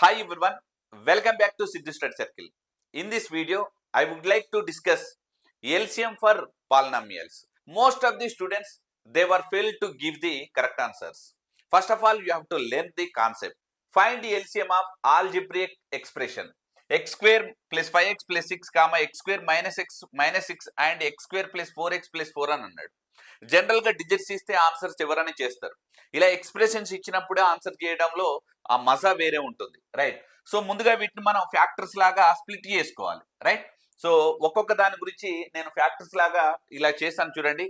Hi everyone, welcome back to Siddhu Study Circle. In this video, I would like to discuss LCM for polynomials. Most of the students, they were failed to give the correct answers. First of all, you have to learn the concept. Find the LCM of algebraic expression. X square plus 5x plus 6 comma x square x minus 6 and x square plus 4x plus 4 అని అన్నాడు. జనరల్గా digits ఇస్తే answers ఎవరైనా చేస్తారు. ఇలా expressions ఇచ్చినప్పుడే answer చేయడంలో ఆ మజా వేరే ఉంటుంది, రైట్? సో ముందుగా వీటిని మనం ఫ్యాక్టర్స్ లాగా స్ప్లిట్ చేసుకోవాలి, రైట్? సో ఒక్కొక్క దాని గురించి నేను ఫ్యాక్టర్స్ లాగా ఇలా చేశాను చూడండి.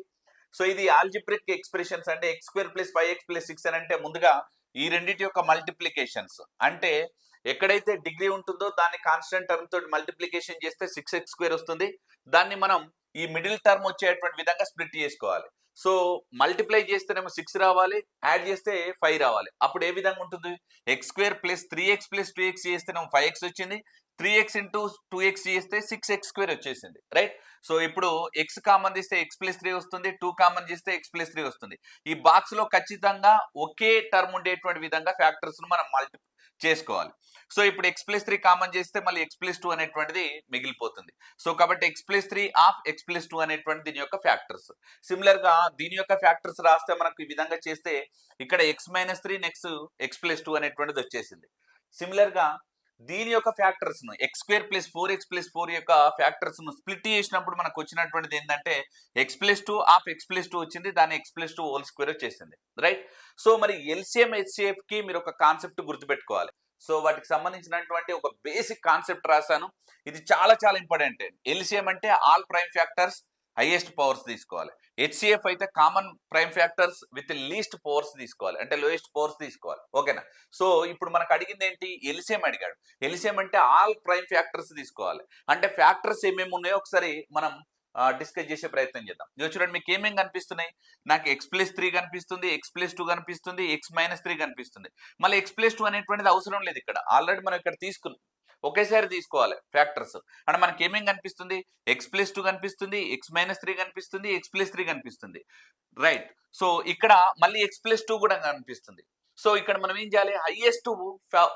సో ఇది ఆల్జిబ్రిక్ ఎక్స్ప్రెషన్స్ అంటే X square plus 5x plus 6 అని అంటే ముందుగా ఈ రెండింటి యొక్క మల్టిప్లికేషన్స్ అంటే ఎక్కడైతే డిగ్రీ ఉంటుందో దాన్ని కాన్స్టెంట్ టర్మ్ తోటి మల్టిప్లికేషన్ చేస్తే 6x స్క్వేర్ వస్తుంది. దాన్ని మనం ఈ మిడిల్ టర్మ్ వచ్చేటువంటి విధంగా స్ప్లిట్ చేసుకోవాలి. సో మల్టిప్లై చేస్తేనేమో 6 రావాలి, యాడ్ చేస్తే 5 రావాలి. అప్పుడు ఏ విధంగా ఉంటుంది? X square plus 3x plus 2x చేస్తేనేమో 5x వచ్చింది, 3x ఇంటూ 2x చేస్తే 6x స్క్వేర్ వచ్చేసింది, రైట్? సో ఇప్పుడు ఎక్స్ కామన్ తీస్తే ఎక్స్ ప్లస్ 3 వస్తుంది, 2 కామన్ చేస్తే ఎక్స్ ప్లస్ 3 వస్తుంది. ఈ బాక్స్ లో ఖచ్చితంగా ఒకే టర్మ్ ఉండేటువంటి విధంగా ఫ్యాక్టర్స్ ను మనం మల్టి చేసుకోవాలి. సో ఇప్పుడు ఎక్స్ ప్లస్ 3 కామన్ చేస్తే మళ్ళీ ఎక్స్ ప్లస్ 2 అనేటువంటిది మిగిలిపోతుంది. సో కాబట్టి X plus 3 of X plus 2 అనేటువంటి దీని యొక్క ఫ్యాక్టర్స్. సిమిలర్ గా దీని యొక్క ఫ్యాక్టర్స్ రాస్తే మనకు ఈ విధంగా చేస్తే ఇక్కడ X minus 3 next X plus 2 అనేటువంటిది వచ్చేసింది. సిమిలర్ గా దీని యొక్క ఫ్యాక్టర్స్ ను X square plus 4x plus 4 యొక్క ఫ్యాక్టర్స్ ను స్ప్లిట్ చేసినప్పుడు మనకు వచ్చినటువంటిది ఏంటంటే X plus 2 of X plus 2 వచ్చింది, దాని ఎక్స్ ప్లస్ 2 హోల్ స్క్వేర్ వచ్చేసింది, రైట్? సో మరి ఎల్సిఎం హెచ్సిఎఫ్ కి మీరు ఒక కాన్సెప్ట్ గుర్తుపెట్టుకోవాలి. సో వాటికి సంబంధించినటువంటి ఒక బేసిక్ కాన్సెప్ట్ రాశాను. ఇది చాలా చాలా ఇంపార్టెంట్. ఎల్సిఎం అంటే all prime factors highest powers తీసుకోవాలి. హెచ్సిఎఫ్ అయితే common prime factors with least powers తీసుకోవాలి, అంటే లోయెస్ట్ పవర్స్ తీసుకోవాలి, ఓకేనా? సో ఇప్పుడు మనకు అడిగింది ఏంటి? ఎల్సిఎం అడిగాడు. ఎల్సిఎం అంటే ఆల్ ప్రైమ్ ఫ్యాక్టర్స్ తీసుకోవాలి. అంటే ఫ్యాక్టర్స్ ఏమేమి ఉన్నాయో ఒకసారి మనం డిస్కస్ చేసే ప్రయత్నం చేద్దాం. ఇక చూడండి, మీకు ఏమేమి కనిపిస్తున్నాయి? నాకు ఎక్స్ ప్లస్ 3 కనిపిస్తుంది, ఎక్స్ ప్లస్ 2 కనిపిస్తుంది, ఎక్స్ మైనస్ 3 కనిపిస్తుంది. మళ్ళీ ఎక్స్ ప్లస్ 2 అనేటువంటిది అవసరం లేదు, ఇక్కడ ఆల్రెడీ మనం ఇక్కడ తీసుకున్నాం. ఒకేసారి తీసుకోవాలి ఫ్యాక్టర్స్. అంటే మనకి ఏమేమి కనిపిస్తుంది? ఎక్స్ ప్లస్ 2 కనిపిస్తుంది, ఎక్స్ మైనస్ 3 కనిపిస్తుంది, ఎక్స్ ప్లస్ 3 కనిపిస్తుంది, రైట్? సో ఇక్కడ మళ్ళీ ఎక్స్ ప్లస్ 2 కూడా కనిపిస్తుంది. సో ఇక్కడ మనం ఏం చేయాలి? హైయెస్ట్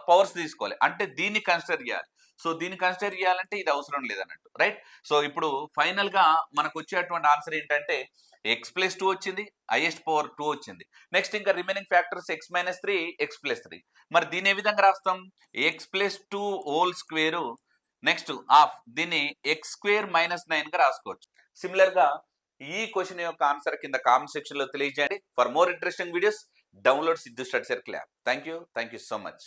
పవర్స్ తీసుకోవాలి, అంటే దీన్ని కన్సిడర్ చేయాలి. సో దీన్ని కన్సిడర్ చేయాలంటే ఇది అవసరం లేదన్నట్టు, రైట్? సో ఇప్పుడు ఫైనల్ గా మనకు వచ్చేటువంటి ఆన్సర్ ఏంటంటే ఎక్స్ ప్లస్ 2 వచ్చింది, హైయెస్ట్ పవర్ 2 వచ్చింది. నెక్స్ట్ ఇంకా remaining factors X minus 3, X plus 3. మరి దీన్ని ఏ విధంగా రాస్తాం? X plus 2 whole square next half, దీన్ని ఎక్స్ స్క్వేర్ మైనస్ 9 గా రాసుకోవచ్చు. సిమిలర్ గా ఈ క్వశ్చన్ యొక్క ఆన్సర్ కింద కామెంట్ సెక్షన్ లో తెలియజేయండి. For more interesting videos download Siddhu study circle app. Thank you so much.